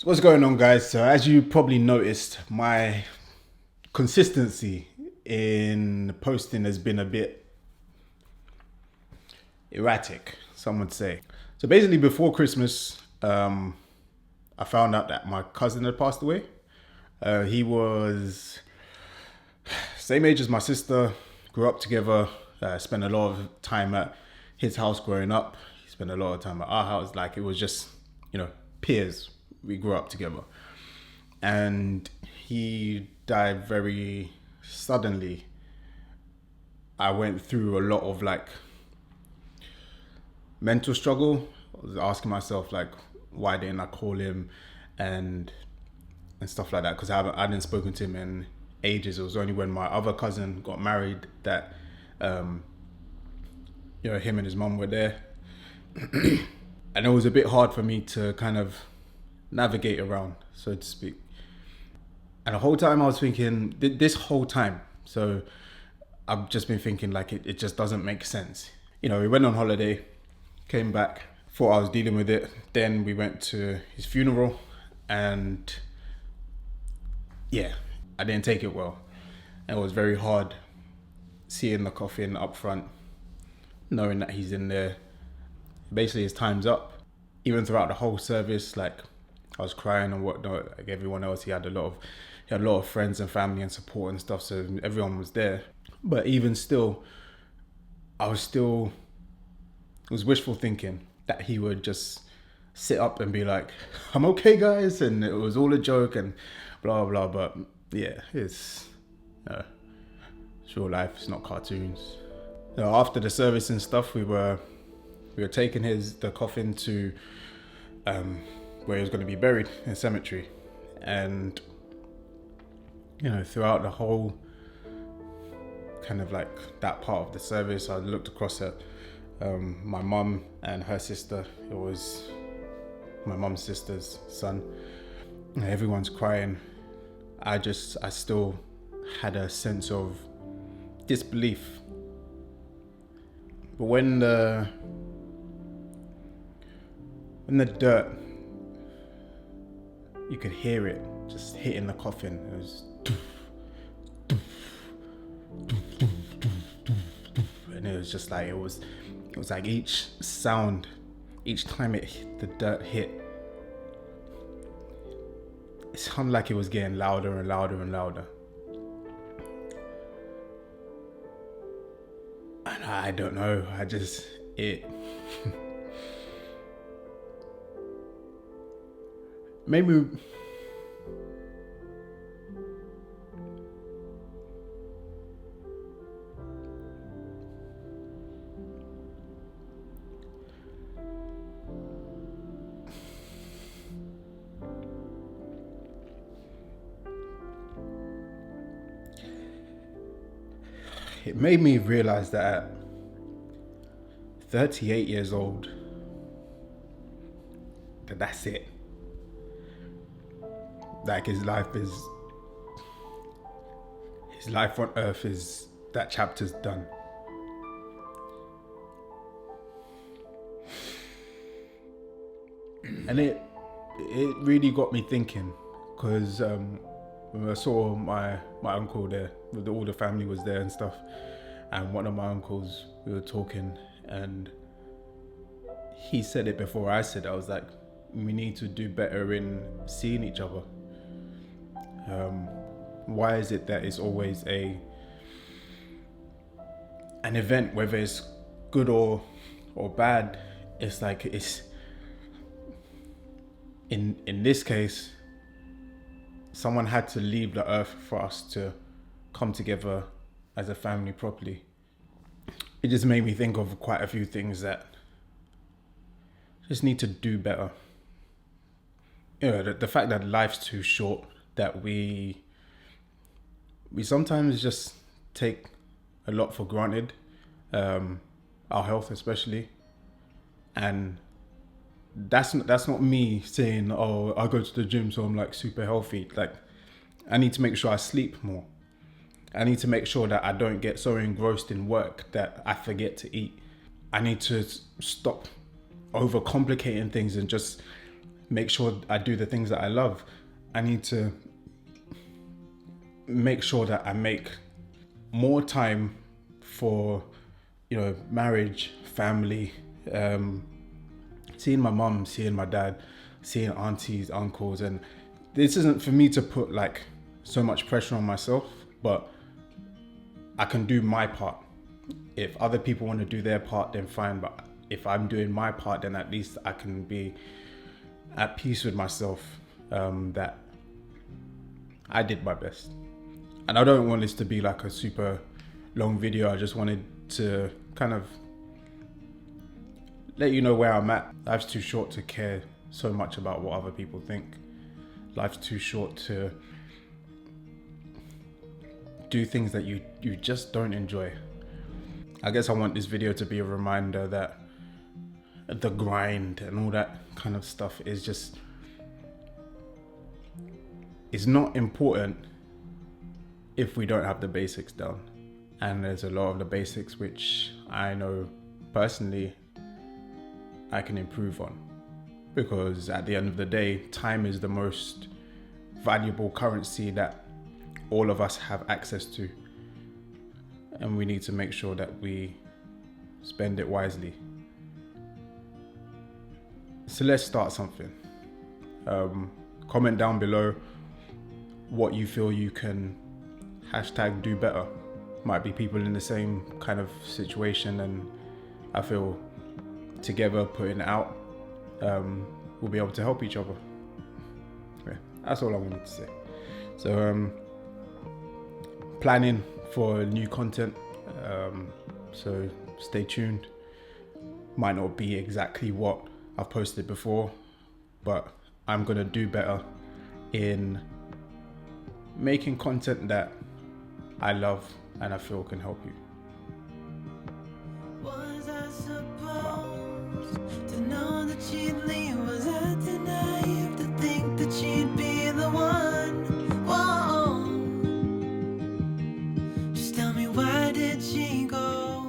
So what's going on, guys? So as you probably noticed, my consistency in posting has been a bit erratic, some would say. So basically before Christmas, I found out that my cousin had passed away. He was same age as my sister, grew up together, spent a lot of time at his house growing up. He spent a lot of time at our house. Like it was just, peers. We grew up together. And he died very suddenly. I went through a lot of mental struggle. I was asking myself why didn't I call him and stuff like that, because I hadn't spoken to him in ages. It was only when my other cousin got married that him and his mum were there. And it was a bit hard for me to kind of navigate around, so to speak. And the whole time I was thinking, this whole time, so I've just been thinking it just doesn't make sense. We went on holiday, came back, thought I was dealing with it. Then we went to his funeral and I didn't take it well. And it was very hard seeing the coffin up front, knowing that he's in there. Basically his time's up. Even throughout the whole service, I was crying and whatnot, like everyone else. He had a lot of friends and family and support and stuff, so everyone was there. But even still, it was wishful thinking that he would just sit up and be like, "I'm okay, guys," and it was all a joke and blah blah. But yeah, it's real life. It's not cartoons. After the service and stuff, we were taking the coffin to where he was going to be buried in a cemetery. And throughout the whole kind of that part of the service, I looked across at my mum and her sister. It was my mum's sister's son. Everyone's crying. I still had a sense of disbelief. But when the dirt, you could hear it just hitting the coffin. It was and it was just it was like each sound, each time the dirt hit, it sounded like it was getting louder and louder and louder. And I don't know, it made me realize that at 38 years old, that's it. His life on earth is, that chapter's done. And it really got me thinking, because when I saw my uncle there, with all the family was there and stuff, and one of my uncles, we were talking, and he said it before I said it. I was like, we need to do better in seeing each other. Why is it that it's always an event, whether it's good or bad? It's in this case, someone had to leave the earth for us to come together as a family properly. It just made me think of quite a few things that just need to do better. The fact that life's too short, that we sometimes just take a lot for granted, our health especially. And that's not me saying, oh, I go to the gym so I'm super healthy. I need to make sure I sleep more. I need to make sure that I don't get so engrossed in work that I forget to eat. I need to stop overcomplicating things and just make sure I do the things that I love. I need to make sure that I make more time for, marriage, family, seeing my mum, seeing my dad, seeing aunties, uncles. And this isn't for me to put like so much pressure on myself, but I can do my part. If other people want to do their part, then fine. But if I'm doing my part, then at least I can be at peace with myself, that I did my best. And I don't want this to be like a super long video. I just wanted to kind of let you know where I'm at. Life's too short to care so much about what other people think. Life's too short to do things that you just don't enjoy. I guess I want this video to be a reminder that the grind and all that kind of stuff is not important if we don't have the basics down. And there's a lot of the basics which I know personally I can improve on, because at the end of the day, time is the most valuable currency that all of us have access to, and we need to make sure that we spend it wisely. So let's start something. Comment down below what you feel you can #do better. Might be people in the same kind of situation, and I feel together putting it out, we'll be able to help each other. Yeah, that's all I wanted to say. So planning for new content, so stay tuned. Might not be exactly what I've posted before, but I'm gonna do better in making content that I love and I feel can help you. Was I supposed to know that she'd leave? Was I too naive to think that she'd be the one? Whoa. Just tell me, why did she go?